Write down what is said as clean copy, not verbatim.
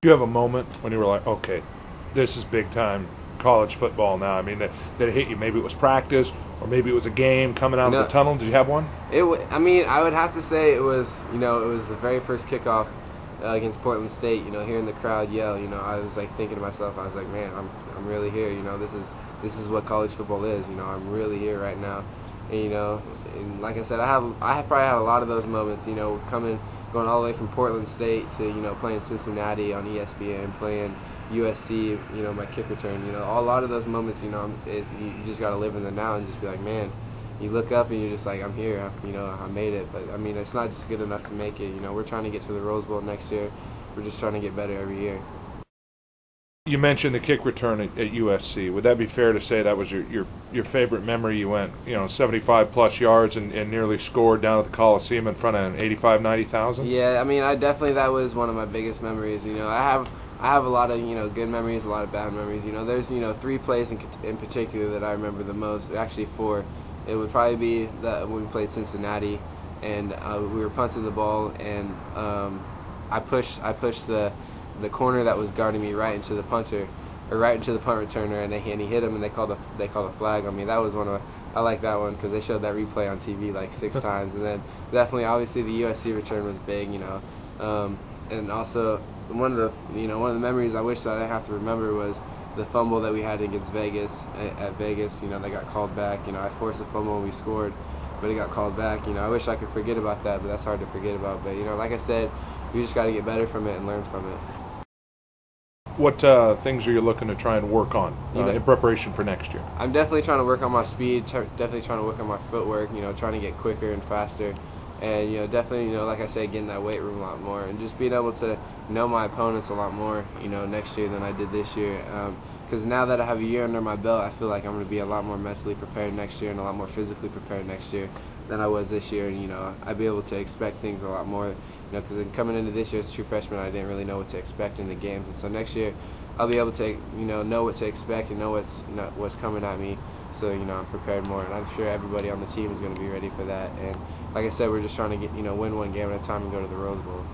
Do you have a moment when you were like, okay, this is big time college football now? I mean, that it hit you. Maybe it was practice, or maybe it was a game coming You out of know, the tunnel. Did you have one? I mean, I would have to say it was, it was the very first kickoff against Portland State. Hearing the crowd yell. I was like thinking to myself, I was like, man, I'm really here. This is what college football is. I'm really here right now. And and like I said, I have probably had a lot of those moments. Going all the way from Portland State to playing Cincinnati on ESPN, playing USC. My kick return. A lot of those moments. You just got to live in the now and just be like, man. You look up and you're just like, I'm here. I made it. But I mean, it's not just good enough to make it. We're trying to get to the Rose Bowl next year. We're just trying to get better every year. You mentioned the kick return at USC. Would that be fair to say that was your favorite memory? You went 75 plus yards and nearly scored down at the Coliseum in front of 85, 90,000. Yeah, I mean, I definitely that was one of my biggest memories. I have a lot of good memories, a lot of bad memories. There's three plays in particular that I remember the most. Actually, four. It would probably be when we played Cincinnati, and we were punting the ball, and I pushed the corner that was guarding me right into the punter, or right into the punt returner, and he hit him, and they called a flag on me. That was I like that one because they showed that replay on TV like 6 times, and then definitely obviously the USC return was big, and also one of the memories I wish that I didn't have to remember was the fumble that we had against Vegas at Vegas. They got called back. I forced a fumble and we scored, but it got called back. I wish I could forget about that, but that's hard to forget about. But like I said, we just got to get better from it and learn from it. What things are you looking to try and work on in preparation for next year? I'm definitely trying to work on my speed. Definitely trying to work on my footwork. Trying to get quicker and faster. And definitely like I said, getting that weight room a lot more, and just being able to know my opponents a lot more next year than I did this year. Because now that I have a year under my belt, I feel like I'm going to be a lot more mentally prepared next year and a lot more physically prepared next year than I was this year. And I'd be able to expect things a lot more. Because coming into this year as a true freshman, I didn't really know what to expect in the games. And so next year, I'll be able to know what to expect and know what's coming at me. So I'm prepared more, and I'm sure everybody on the team is going to be ready for that. And like I said, we're just trying to win one game at a time and go to the Rose Bowl.